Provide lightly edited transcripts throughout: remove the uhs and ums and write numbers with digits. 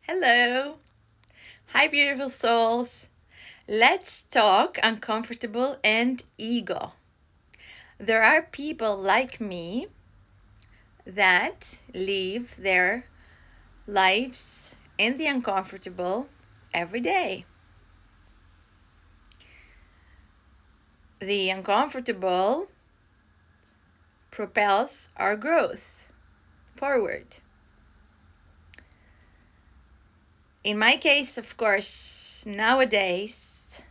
Hello. Hi, beautiful souls. Let's talk uncomfortable and ego. There are people like me that live their lives in the uncomfortable every day. The uncomfortable propels our growth forward. In my case, of course, nowadays,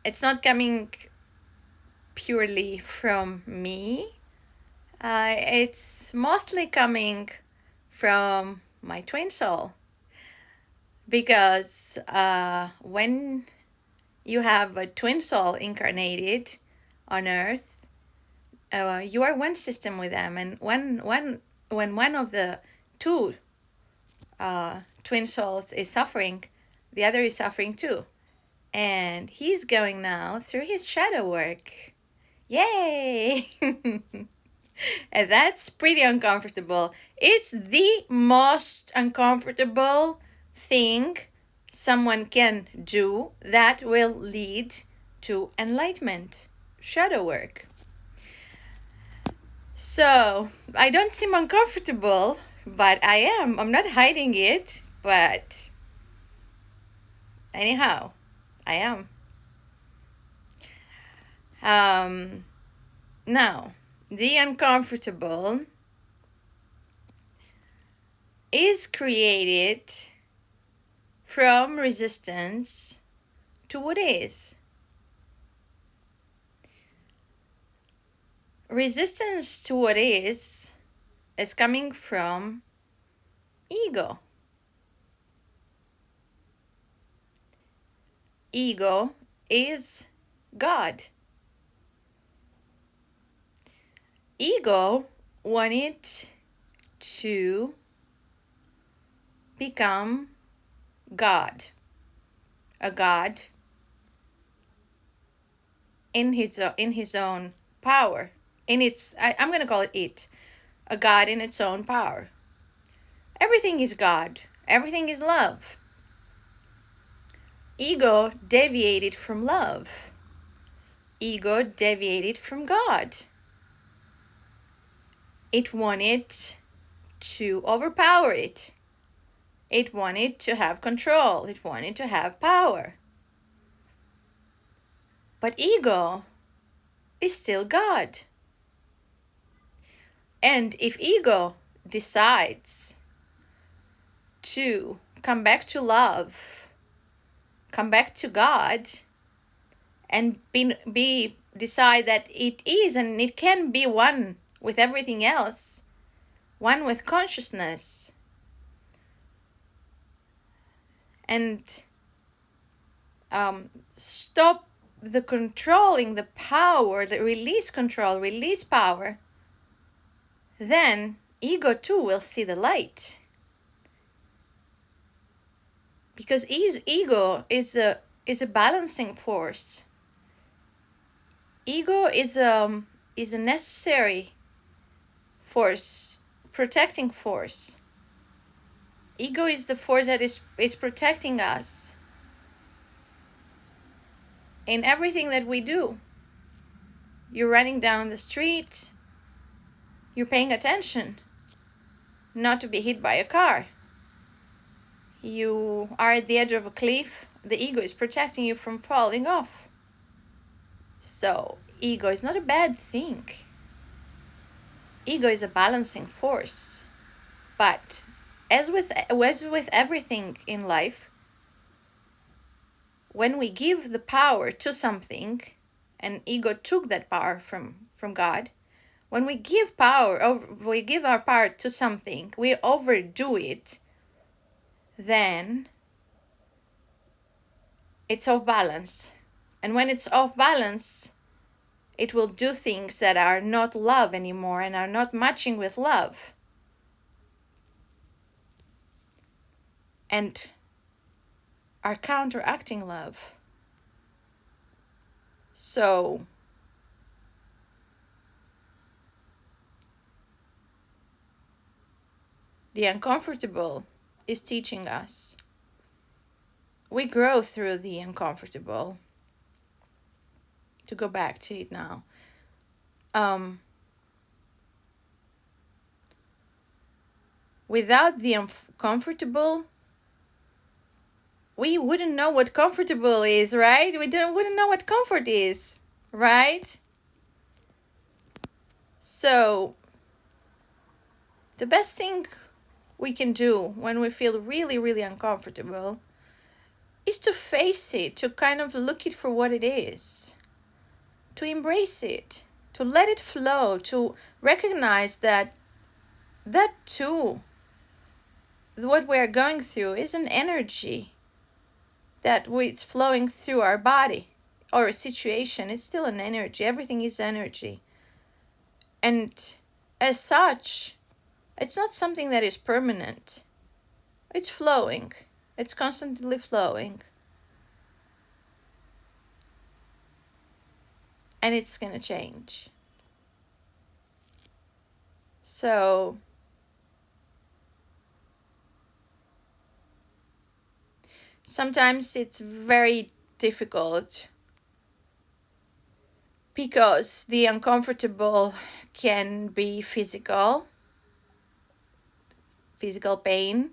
it's not coming purely from me. It's mostly coming from my twin soul. Because when you have a twin soul incarnated on earth, you are one system with them. And when one of the two twin souls is suffering, the other is suffering too. And he's going now through his shadow work. Yay! And that's pretty uncomfortable. It's the most uncomfortable thing someone can do that will lead to enlightenment, shadow work. So, I don't seem uncomfortable, but I am. I'm not hiding it, but anyhow, I am. Now, the uncomfortable is created from resistance to what is. Resistance to what is coming from ego. Ego is God. Ego wanted to become God, a God in his own power. I'm going to call it a God in its own power. Everything is God. Everything is love. Ego deviated from love. Ego deviated from God. It wanted to overpower it. It wanted to have control. It wanted to have power. But ego is still God. And if ego decides to come back to love, come back to God, and decide that it is and it can be one with everything else, one with consciousness, and stop the controlling, the power, the release control, release power, then ego too will see the light. Because ego is a balancing force. Ego is a necessary force, protecting force. Ego is the force that is protecting us in everything that we do. You're running down the street, you're paying attention not to be hit by a car. You are at the edge of a cliff, the ego is protecting you from falling off. So, ego is not a bad thing. Ego is a balancing force. But as with everything in life, when we give the power to something, and ego took that power from God, when we give our power to something, we overdo it, then it's off balance. And when it's off balance, it will do things that are not love anymore and are not matching with love. And are counteracting love. So, the uncomfortable is teaching us. We grow through the uncomfortable. To go back to it now. Without the uncomfortable, we wouldn't know what comfortable is, right? Wouldn't know what comfort is, right? So, the best thing we can do when we feel really, really uncomfortable is to face it, to kind of look it for what it is, to embrace it, to let it flow, to recognize that too, what we're going through is an energy that it's flowing through our body or a situation. It's still an energy. Everything is energy. And as such, it's not something that is permanent. It's flowing. It's constantly flowing. And it's going to change. So, sometimes it's very difficult because the uncomfortable can be physical pain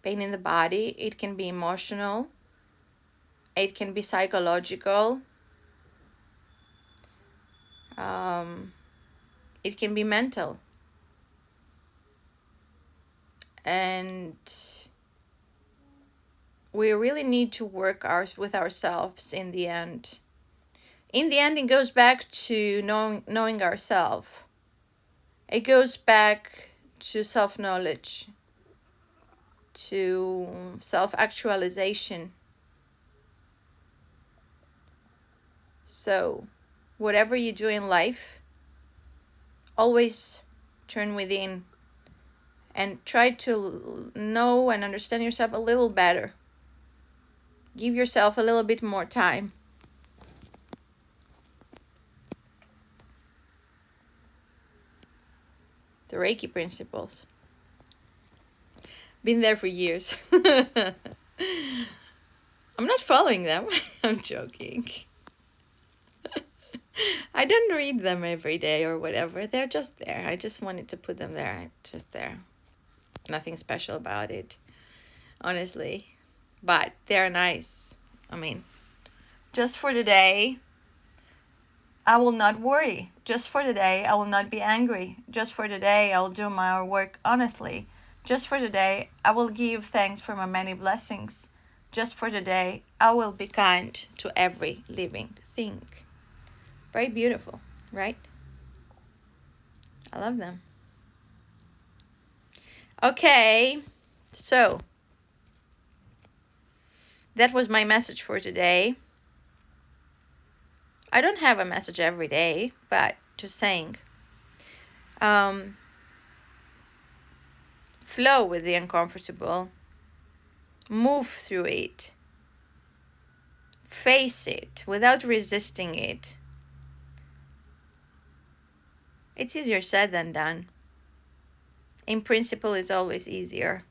in the body. It can be emotional. It can be psychological. It can be mental. And we really need to work with ourselves in the end. In the end, it goes back to knowing ourselves. It goes back to self-knowledge, to self-actualization. So, whatever you do in life, always turn within and try to know and understand yourself a little better. Give yourself a little bit more time. The Reiki principles. Been there for years. I'm not following them. I'm joking. I don't read them every day or whatever. They're just there. I just wanted to put them there. Just there. Nothing special about it, honestly. But they're nice. I mean, just for the day, I will not worry. Just for the day, I will not be angry. Just for the day, I will do my work honestly. Just for the day, I will give thanks for my many blessings. Just for the day, I will be kind to every living thing. Very beautiful, right? I love them. Okay, so that was my message for today. I don't have a message every day, but just saying. Flow with the uncomfortable. Move through it. Face it without resisting it. It's easier said than done. In principle, it's always easier.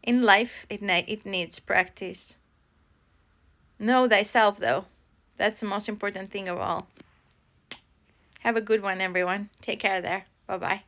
In life, it needs practice. Know thyself, though. That's the most important thing of all. Have a good one, everyone. Take care there. Bye-bye.